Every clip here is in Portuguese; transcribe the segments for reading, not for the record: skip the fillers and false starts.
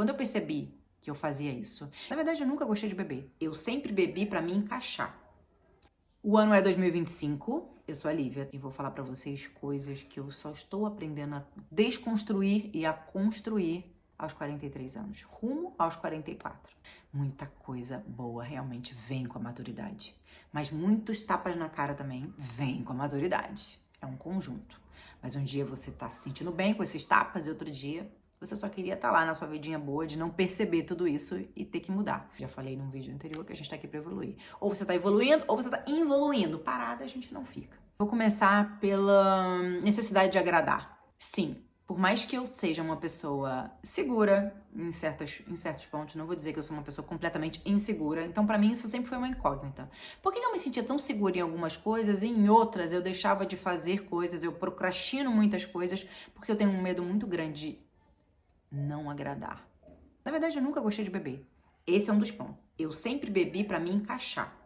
Quando eu percebi que eu fazia isso, na verdade eu nunca gostei de beber. Eu sempre bebi pra me encaixar. O ano é 2025, eu sou a Lívia e vou falar pra vocês coisas que eu só estou aprendendo a desconstruir e a construir aos 43 anos, rumo aos 44. Muita coisa boa realmente vem com a maturidade, mas muitos tapas na cara também vêm com a maturidade. É um conjunto. Mas um dia você tá se sentindo bem com esses tapas e outro dia você só queria estar lá na sua vidinha boa de não perceber tudo isso e ter que mudar. Já falei num vídeo anterior que a gente tá aqui pra evoluir. Ou você tá evoluindo, ou você tá involuindo. Parada a gente não fica. Vou começar pela necessidade de agradar. Sim, por mais que eu seja uma pessoa segura em certos pontos, não vou dizer que eu sou uma pessoa completamente insegura. Então, pra mim, isso sempre foi uma incógnita. Por que eu me sentia tão segura em algumas coisas e em outras eu deixava de fazer coisas, eu procrastino muitas coisas, porque eu tenho um medo muito grande de não agradar. Na verdade, eu nunca gostei de beber. Esse é um dos pontos. Eu sempre bebi pra me encaixar.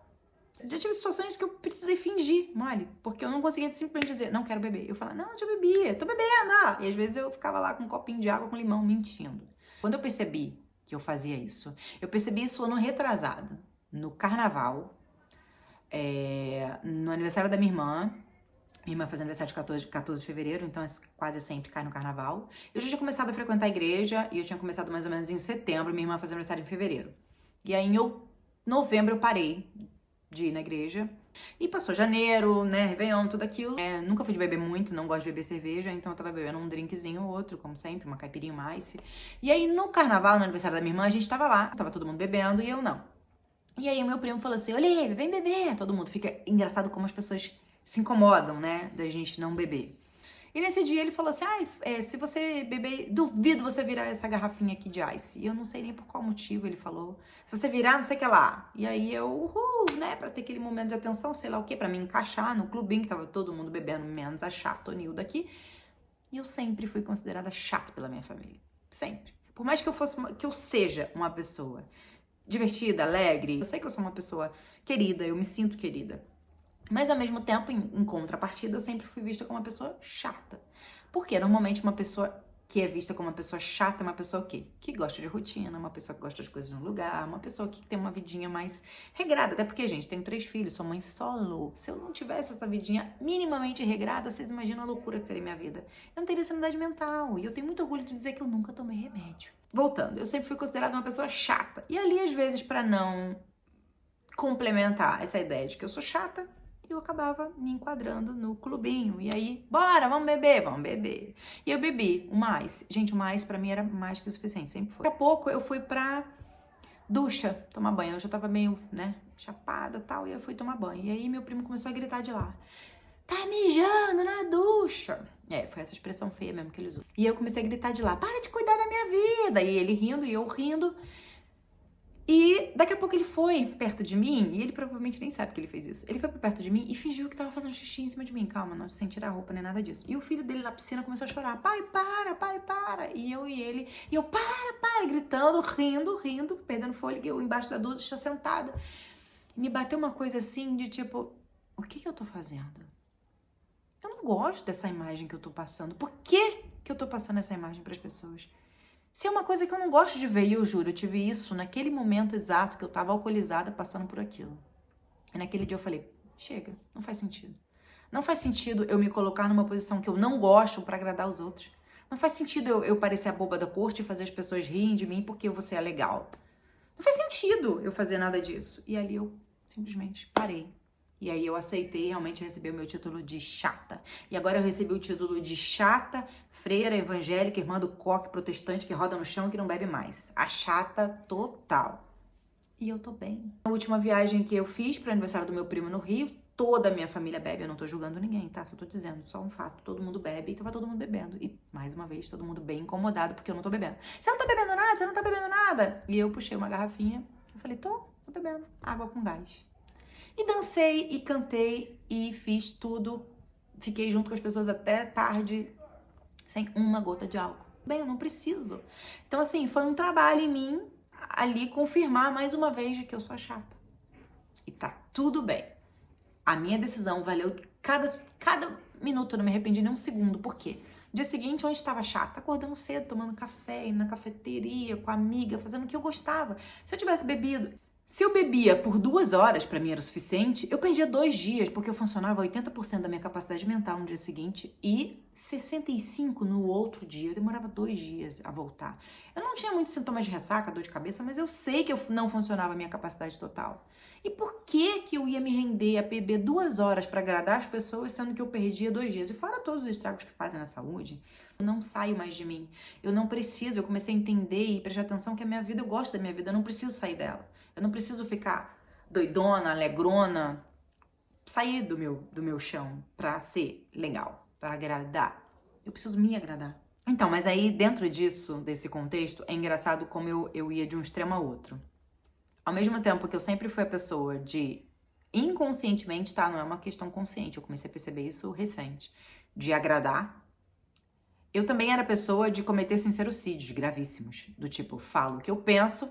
Já tive situações que eu precisei fingir, mole, porque eu não conseguia simplesmente dizer, não quero beber. Eu falava, não, eu já bebi, tô bebendo. E às vezes eu ficava lá com um copinho de água com limão, mentindo. Quando eu percebi que eu fazia isso, eu percebi isso ano retrasado, no carnaval, no aniversário da minha irmã faz aniversário de 14 de fevereiro, então quase sempre cai no carnaval. Eu já tinha começado a frequentar a igreja, e eu tinha começado mais ou menos em setembro, minha irmã faz aniversário em fevereiro. E aí em novembro eu parei de ir na igreja. E passou janeiro, né, Réveillon, tudo aquilo. Nunca fui de beber muito, não gosto de beber cerveja, então eu tava bebendo um drinkzinho ou outro, como sempre, uma caipirinha, uma ice. E aí no carnaval, no aniversário da minha irmã, a gente tava lá, tava todo mundo bebendo e eu não. E aí o meu primo falou assim, Olivia, vem beber. Todo mundo fica engraçado como as pessoas se incomodam, né, da gente não beber. E nesse dia ele falou assim, se você beber, duvido você virar essa garrafinha aqui de ice. E eu não sei nem por qual motivo ele falou. Se você virar, não sei o que lá. E aí eu, né, pra ter aquele momento de atenção, sei lá o quê, pra me encaixar no clubinho que tava todo mundo bebendo, menos a chata Nilda aqui. E eu sempre fui considerada chata pela minha família. Sempre. Por mais que eu seja uma pessoa divertida, alegre, eu sei que eu sou uma pessoa querida, eu me sinto querida. Mas ao mesmo tempo, em contrapartida, eu sempre fui vista como uma pessoa chata. Porque normalmente uma pessoa que é vista como uma pessoa chata é uma pessoa o quê? Que gosta de rotina, uma pessoa que gosta das coisas no lugar, uma pessoa que tem uma vidinha mais regrada. Até porque, gente, tenho 3 filhos, sou mãe solo. Se eu não tivesse essa vidinha minimamente regrada, vocês imaginam a loucura que seria minha vida. Eu não teria sanidade mental. E eu tenho muito orgulho de dizer que eu nunca tomei remédio. Voltando, eu sempre fui considerada uma pessoa chata. E ali, às vezes, pra não complementar essa ideia de que eu sou chata, eu acabava me enquadrando no clubinho. E aí, bora, vamos beber, vamos beber. E eu bebi uma ice. Gente, uma ice pra mim era mais que o suficiente, sempre foi. Daqui a pouco eu fui pra ducha tomar banho. Eu já tava meio, né, chapada e tal, e eu fui tomar banho. E aí meu primo começou a gritar de lá. Tá mijando na ducha. Foi essa expressão feia mesmo que ele usou. E eu comecei a gritar de lá, para de cuidar da minha vida. E ele rindo, e eu rindo. E daqui a pouco ele foi perto de mim, e ele provavelmente nem sabe que ele fez isso. Ele foi pra perto de mim e fingiu que tava fazendo xixi em cima de mim. Calma, não, sem tirar a roupa nem nada disso. E o filho dele na piscina começou a chorar. Pai, para. E eu e ele, e eu, para, gritando, rindo, perdendo fôlego, eu embaixo da ducha sentada. E me bateu uma coisa assim de tipo, o que eu tô fazendo? Eu não gosto dessa imagem que eu tô passando. Por que eu tô passando essa imagem pras pessoas? Se é uma coisa que eu não gosto de ver, e eu juro, eu tive isso naquele momento exato que eu tava alcoolizada passando por aquilo. E naquele dia eu falei, chega, não faz sentido. Não faz sentido eu me colocar numa posição que eu não gosto pra agradar os outros. Não faz sentido eu parecer a boba da corte e fazer as pessoas rirem de mim porque você é legal. Não faz sentido eu fazer nada disso. E ali eu simplesmente parei. E aí eu aceitei realmente receber o meu título de chata. E agora eu recebi o título de chata, freira, evangélica, irmã do coque, protestante, que roda no chão e que não bebe mais. A chata total. E eu tô bem. A última viagem que eu fiz pro aniversário do meu primo no Rio, toda a minha família bebe. Eu não tô julgando ninguém, tá? Só tô dizendo, só um fato. Todo mundo bebe e tava todo mundo bebendo. E, mais uma vez, todo mundo bem incomodado porque eu não tô bebendo. Você não tá bebendo nada? Você não tá bebendo nada? E eu puxei uma garrafinha. Eu falei, tô bebendo. Água com gás. E dancei, e cantei, e fiz tudo. Fiquei junto com as pessoas até tarde, sem uma gota de álcool. Bem, eu não preciso. Então, assim, foi um trabalho em mim, ali, confirmar mais uma vez de que eu sou a chata. E tá tudo bem. A minha decisão valeu cada minuto, eu não me arrependi nem um segundo. Por quê? Dia seguinte, onde estava chata? Acordando cedo, tomando café, indo na cafeteria, com a amiga, fazendo o que eu gostava. Se eu tivesse bebido... Se eu bebia por 2 horas, pra mim era o suficiente, eu perdia 2 dias, porque eu funcionava 80% da minha capacidade mental no dia seguinte e 65% no outro dia. Eu demorava 2 dias a voltar. Eu não tinha muitos sintomas de ressaca, dor de cabeça, mas eu sei que eu não funcionava a minha capacidade total. E por que eu ia me render a beber 2 horas pra agradar as pessoas, sendo que eu perdia 2 dias? E fora todos os estragos que fazem na saúde, eu não saio mais de mim. Eu não preciso, eu comecei a entender e prestar atenção que a minha vida, eu gosto da minha vida, eu não preciso sair dela. Eu não preciso ficar doidona, alegrona, sair do meu chão pra ser legal, pra agradar. Eu preciso me agradar. Então, mas aí dentro disso, desse contexto, é engraçado como eu ia de um extremo a outro. Ao mesmo tempo que eu sempre fui a pessoa de inconscientemente, tá? Não é uma questão consciente, eu comecei a perceber isso recente, de agradar. Eu também era a pessoa de cometer sincericídios gravíssimos, do tipo, falo o que eu penso,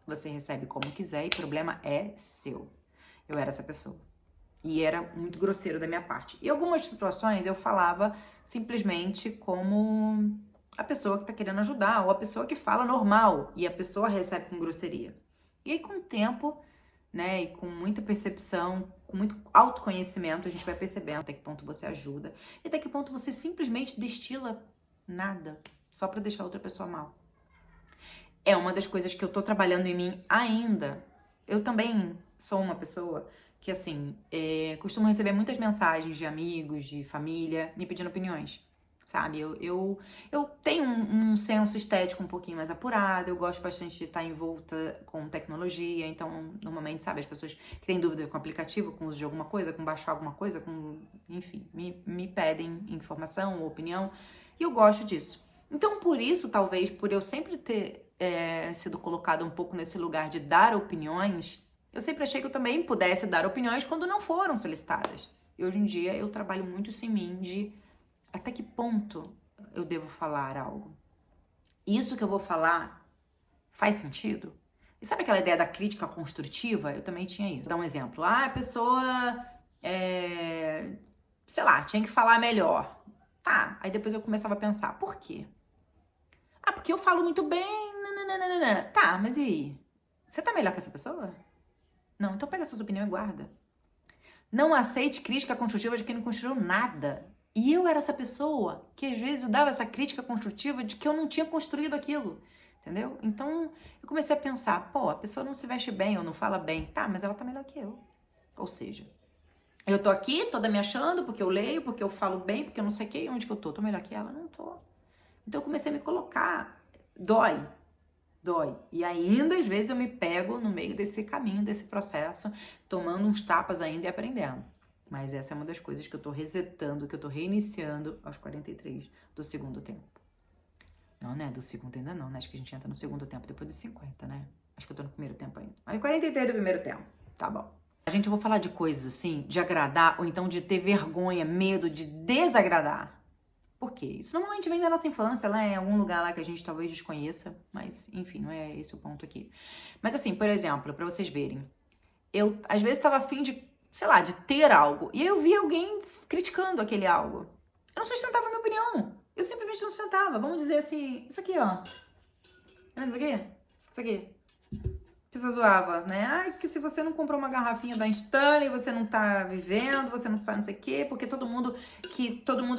você recebe como quiser e problema é seu. Eu era essa pessoa. E era muito grosseiro da minha parte. E algumas situações eu falava simplesmente como a pessoa que tá querendo ajudar, ou a pessoa que fala normal, e a pessoa recebe com grosseria. E aí, com o tempo, né, e com muita percepção, com muito autoconhecimento, a gente vai percebendo até que ponto você ajuda, e até que ponto você simplesmente destila nada, só pra deixar outra pessoa mal. É uma das coisas que eu tô trabalhando em mim ainda. Eu também sou uma pessoa que, assim, costumo receber muitas mensagens de amigos, de família, me pedindo opiniões, sabe? Eu tenho um senso estético um pouquinho mais apurado, eu gosto bastante de estar envolta com tecnologia, então, normalmente, sabe, as pessoas que têm dúvida com aplicativo, com o uso de alguma coisa, com baixar alguma coisa, enfim, me pedem informação ou opinião, e eu gosto disso. Então, por isso, talvez, por eu sempre ter sido colocada um pouco nesse lugar de dar opiniões, eu sempre achei que eu também pudesse dar opiniões quando não foram solicitadas. E hoje em dia eu trabalho muito isso em mim de até que ponto eu devo falar algo. Isso que eu vou falar faz sentido? E sabe aquela ideia da crítica construtiva? Eu também tinha isso. Vou dar um exemplo. A pessoa, sei lá, tinha que falar melhor. Tá, aí depois eu começava a pensar, por quê? Ah, porque eu falo muito bem, nananana. Tá, mas e aí? Você tá melhor que essa pessoa? Não, então pega a sua opinião e guarda. Não aceite crítica construtiva de quem não construiu nada. E eu era essa pessoa que às vezes dava essa crítica construtiva de que eu não tinha construído aquilo, entendeu? Então eu comecei a pensar, pô, a pessoa não se veste bem ou não fala bem, tá, mas ela tá melhor que eu. Ou seja, eu tô aqui toda me achando porque eu leio, porque eu falo bem, porque eu não sei o que, onde que eu tô melhor que ela? Não tô. Então eu comecei a me colocar, dói. E ainda às vezes eu me pego no meio desse caminho, desse processo, tomando uns tapas ainda e aprendendo. Mas essa é uma das coisas que eu tô resetando, que eu tô reiniciando aos 43 do segundo tempo. Não, né? Do segundo ainda não, né? Acho que a gente entra no segundo tempo depois dos 50, né? Acho que eu tô no primeiro tempo ainda. Mas 43 do primeiro tempo. Tá bom. Gente, eu vou falar de coisas assim, de agradar ou então de ter vergonha, medo de desagradar. Por quê? Isso normalmente vem da nossa infância, lá em algum lugar lá que a gente talvez desconheça, mas enfim, não é esse o ponto aqui. Mas assim, por exemplo, pra vocês verem, eu às vezes tava afim de, sei lá, de ter algo, e aí eu vi alguém criticando aquele algo. Eu não sustentava a minha opinião, eu simplesmente não sustentava. Vamos dizer assim, isso aqui, ó. Tá vendo isso aqui? Isso aqui. A pessoa zoava, né? Ai, porque se você não comprou uma garrafinha da Stanley, você não tá vivendo, você não está não sei o quê, porque todo mundo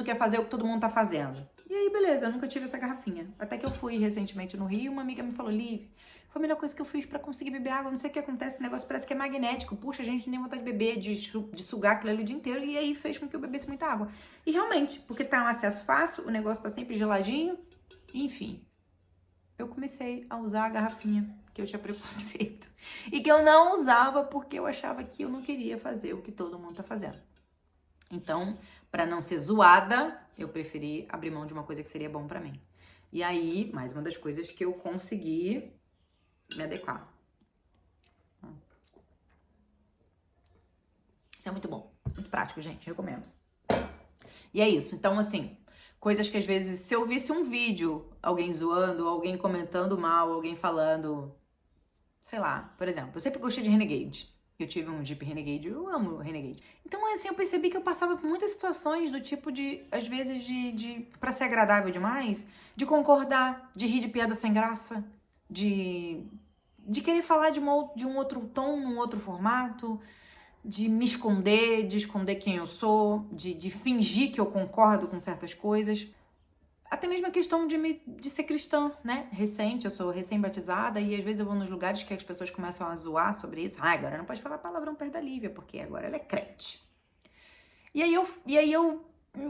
quer fazer o que todo mundo tá fazendo. E aí, beleza, eu nunca tive essa garrafinha. Até que eu fui recentemente no Rio, uma amiga me falou, Liv, foi a melhor coisa que eu fiz pra conseguir beber água, não sei o que acontece, esse negócio parece que é magnético, puxa, a gente nem vontade de beber, de sugar aquilo ali o dia inteiro, e aí fez com que eu bebesse muita água. E realmente, porque tá um acesso fácil, o negócio tá sempre geladinho, enfim. Eu comecei a usar a garrafinha que eu tinha preconceito e que eu não usava porque eu achava que eu não queria fazer o que todo mundo tá fazendo. Então, para não ser zoada, eu preferi abrir mão de uma coisa que seria bom para mim. E aí, mais uma das coisas que eu consegui me adequar. Isso é muito bom, muito prático, gente, recomendo. E é isso. Então, assim, coisas que às vezes, se eu visse um vídeo, alguém zoando, alguém comentando mal, alguém falando, sei lá, por exemplo, eu sempre gostei de Renegade. Eu tive um Jeep Renegade, eu amo o Renegade. Então, assim, eu percebi que eu passava por muitas situações do tipo de, às vezes, pra ser agradável demais, de concordar, de rir de piada sem graça, de querer falar de um outro tom, num outro formato, de me esconder, de esconder quem eu sou, de fingir que eu concordo com certas coisas. Até mesmo a questão de ser cristã, né? Recente, eu sou recém-batizada e às vezes eu vou nos lugares que as pessoas começam a zoar sobre isso. Ah, agora não pode falar palavrão perto da Lívia, porque agora ela é crente. E aí eu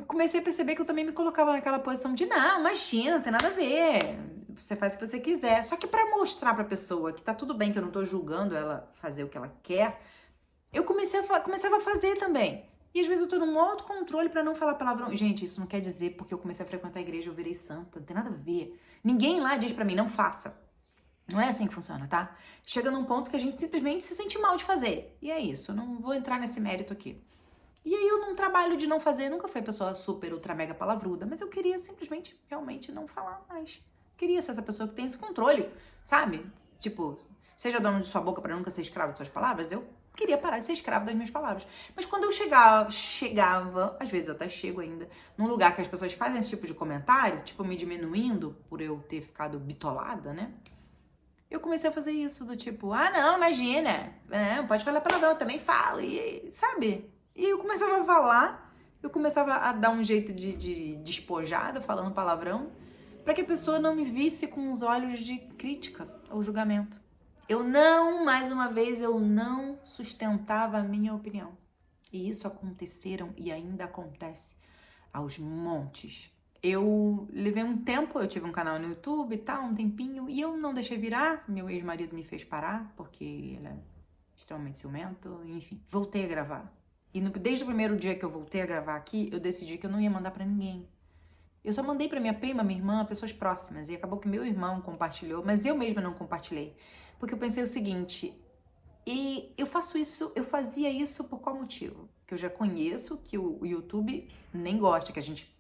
comecei a perceber que eu também me colocava naquela posição de não, imagina, não tem nada a ver. Você faz o que você quiser. Só que pra mostrar pra pessoa que tá tudo bem, que eu não tô julgando ela fazer o que ela quer, eu começava a fazer também. E às vezes eu tô num autocontrole pra não falar palavrão. Gente, isso não quer dizer porque eu comecei a frequentar a igreja, eu virei santa. Não tem nada a ver. Ninguém lá diz pra mim, não faça. Não é assim que funciona, tá? Chega num ponto que a gente simplesmente se sente mal de fazer. E é isso, eu não vou entrar nesse mérito aqui. E aí eu num trabalho de não fazer, nunca fui pessoa super, ultra, mega palavruda, mas eu queria simplesmente, realmente não falar mais. Queria ser essa pessoa que tem esse controle, sabe? Tipo, seja dono de sua boca pra nunca ser escravo de suas palavras, eu queria parar de ser escravo das minhas palavras. Mas quando eu chegava, às vezes eu até chego ainda, num lugar que as pessoas fazem esse tipo de comentário, tipo me diminuindo por eu ter ficado bitolada, né? Eu comecei a fazer isso, do tipo, ah, não, imagina, pode falar palavrão, eu também falo, e sabe? E eu começava a falar, eu começava a dar um jeito de despojada, falando palavrão, para que a pessoa não me visse com os olhos de crítica ou julgamento. Mais uma vez, eu não sustentava a minha opinião. E isso aconteceram e ainda acontece aos montes. Eu levei um tempo, eu tive um canal no YouTube e tal, um tempinho, e eu não deixei virar. Meu ex-marido me fez parar, porque ele é extremamente ciumento, enfim. Voltei a gravar. E desde o primeiro dia que eu voltei a gravar aqui, eu decidi que eu não ia mandar pra ninguém. Eu só mandei pra minha prima, minha irmã, pessoas próximas. E acabou que meu irmão compartilhou, mas eu mesma não compartilhei. Porque eu pensei o seguinte, e eu fazia isso por qual motivo? Que eu já conheço que o YouTube nem gosta que a gente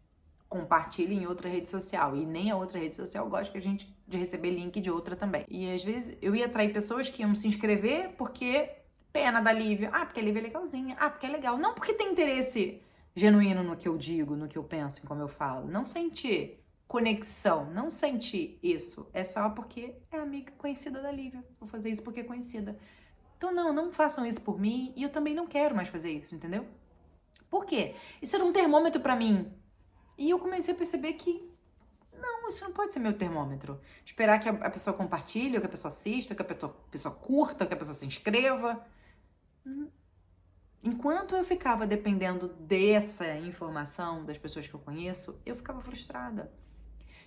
compartilhe em outra rede social. E nem a outra rede social gosta que a gente de receber link de outra também. E às vezes eu ia atrair pessoas que iam se inscrever porque pena da Lívia. Ah, porque a Lívia é legalzinha. Ah, porque é legal. Não porque tem interesse genuíno no que eu digo, no que eu penso, em como eu falo. Não senti conexão, não senti isso. É só porque é amiga conhecida da Lívia. Vou fazer isso porque é conhecida. Então não façam isso por mim e eu também não quero mais fazer isso, entendeu? Por quê? Isso era um termômetro pra mim. E eu comecei a perceber que não, isso não pode ser meu termômetro. Esperar que a pessoa compartilhe, que a pessoa assista, que a pessoa curta, que a pessoa se inscreva. Enquanto eu ficava dependendo dessa informação das pessoas que eu conheço, eu ficava frustrada.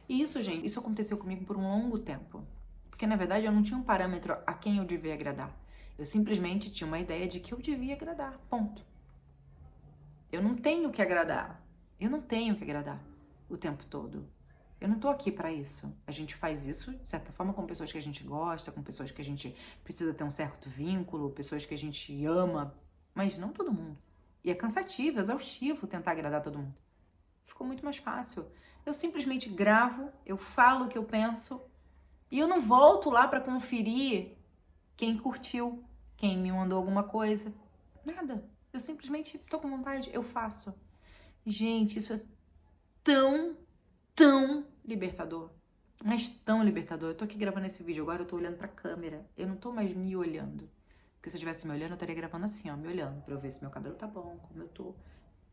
E isso, gente, isso aconteceu comigo por um longo tempo. Porque, na verdade, eu não tinha um parâmetro a quem eu devia agradar. Eu simplesmente tinha uma ideia de que eu devia agradar, ponto. Eu não tenho que agradar. Eu não tenho que agradar o tempo todo. Eu não tô aqui pra isso. A gente faz isso, de certa forma, com pessoas que a gente gosta, com pessoas que a gente precisa ter um certo vínculo, pessoas que a gente ama, mas não todo mundo. E é cansativo, exaustivo tentar agradar todo mundo. Ficou muito mais fácil. Eu simplesmente gravo, eu falo o que eu penso e eu não volto lá pra conferir quem curtiu, quem me mandou alguma coisa. Nada. Eu simplesmente tô com vontade, eu faço. Gente, isso é tão libertador. Mas tão libertador. Eu tô aqui gravando esse vídeo agora, eu tô olhando pra câmera. Eu não tô mais me olhando. Porque se eu estivesse me olhando, eu estaria gravando assim, ó, me olhando, pra eu ver se meu cabelo tá bom, como eu tô.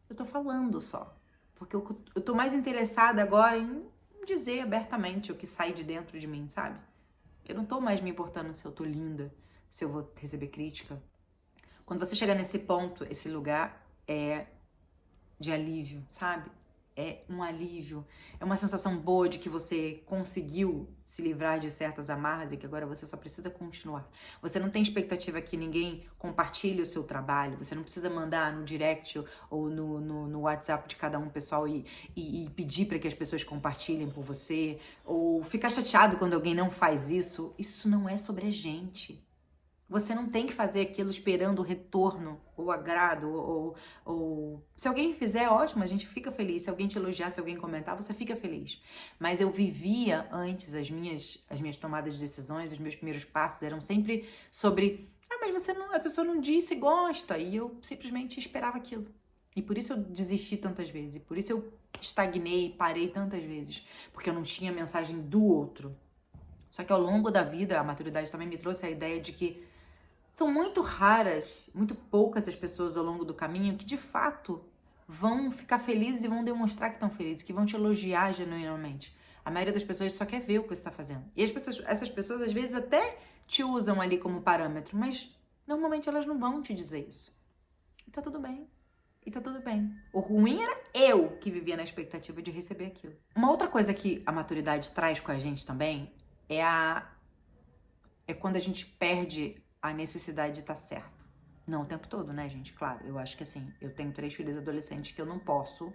Eu tô falando só. Porque eu tô mais interessada agora em dizer abertamente o que sai de dentro de mim, sabe? Eu não tô mais me importando se eu tô linda, se eu vou receber crítica. Quando você chega nesse ponto, esse lugar é de alívio, sabe? É um alívio, é uma sensação boa de que você conseguiu se livrar de certas amarras e que agora você só precisa continuar. Você não tem expectativa que ninguém compartilhe o seu trabalho, você não precisa mandar no direct ou no WhatsApp de cada um pessoal e pedir para que as pessoas compartilhem por você, ou ficar chateado quando alguém não faz isso. Isso não é sobre a gente. Você não tem que fazer aquilo esperando o retorno, ou agrado, ou... Se alguém fizer, ótimo, a gente fica feliz. Se alguém te elogiar, se alguém comentar, você fica feliz. Mas eu vivia antes, as minhas tomadas de decisões, os meus primeiros passos eram sempre sobre... mas a pessoa não disse gosta. E eu simplesmente esperava aquilo. E por isso eu desisti tantas vezes. E por isso eu estagnei, parei tantas vezes. Porque eu não tinha mensagem do outro. Só que ao longo da vida, a maturidade também me trouxe a ideia de que são muito raras, muito poucas as pessoas ao longo do caminho que de fato vão ficar felizes e vão demonstrar que estão felizes, que vão te elogiar genuinamente. A maioria das pessoas só quer ver o que você está fazendo. E essas pessoas às vezes até te usam ali como parâmetro, mas normalmente elas não vão te dizer isso. E tá tudo bem. E tá tudo bem. O ruim era eu que vivia na expectativa de receber aquilo. Uma outra coisa que a maturidade traz com a gente também é quando a gente perde a necessidade de estar certo. Não o tempo todo, né, gente? Claro, eu acho que assim, eu tenho 3 filhos adolescentes que eu não posso,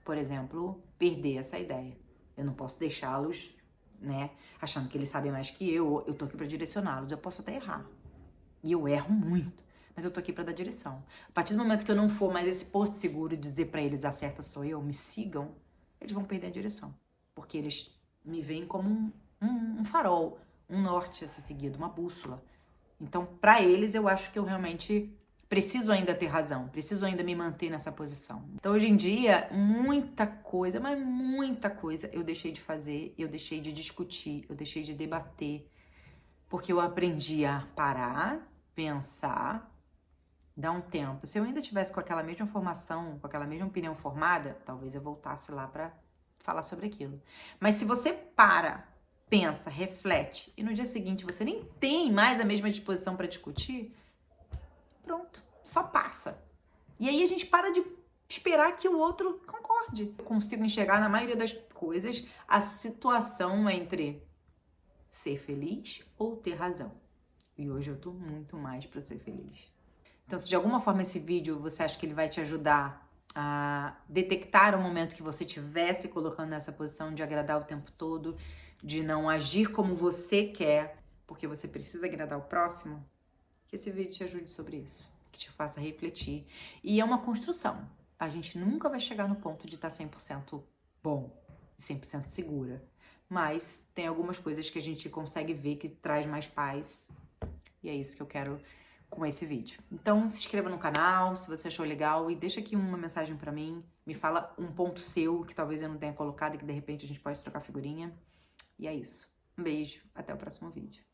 por exemplo, perder essa ideia. Eu não posso deixá-los, né, achando que eles sabem mais que eu tô aqui pra direcioná-los. Eu posso até errar. E eu erro muito, mas eu tô aqui pra dar direção. A partir do momento que eu não for mais esse porto seguro de dizer pra eles, a certa sou eu, me sigam, eles vão perder a direção. Porque eles me veem como um farol, um norte a ser seguido, uma bússola. Então, pra eles, eu acho que eu realmente preciso ainda ter razão, preciso ainda me manter nessa posição. Então, hoje em dia, muita coisa, mas muita coisa eu deixei de fazer, eu deixei de discutir, eu deixei de debater, porque eu aprendi a parar, pensar, dar um tempo. Se eu ainda tivesse com aquela mesma formação, com aquela mesma opinião formada, talvez eu voltasse lá pra falar sobre aquilo. Mas se você para, pensa, reflete e no dia seguinte você nem tem mais a mesma disposição para discutir, pronto, só passa. E aí a gente para de esperar que o outro concorde. Eu consigo enxergar na maioria das coisas a situação entre ser feliz ou ter razão. E hoje eu tô muito mais para ser feliz. Então, se de alguma forma esse vídeo você acha que ele vai te ajudar a detectar o momento que você estivesse colocando nessa posição de agradar o tempo todo, de não agir como você quer, porque você precisa agradar o próximo, que esse vídeo te ajude sobre isso, que te faça refletir. E é uma construção. A gente nunca vai chegar no ponto de estar 100% bom, 100% segura. Mas tem algumas coisas que a gente consegue ver que traz mais paz. E é isso que eu quero com esse vídeo. Então, se inscreva no canal, se você achou legal, e deixa aqui uma mensagem pra mim. Me fala um ponto seu que talvez eu não tenha colocado e que de repente a gente pode trocar figurinha. E é isso. Um beijo, até o próximo vídeo.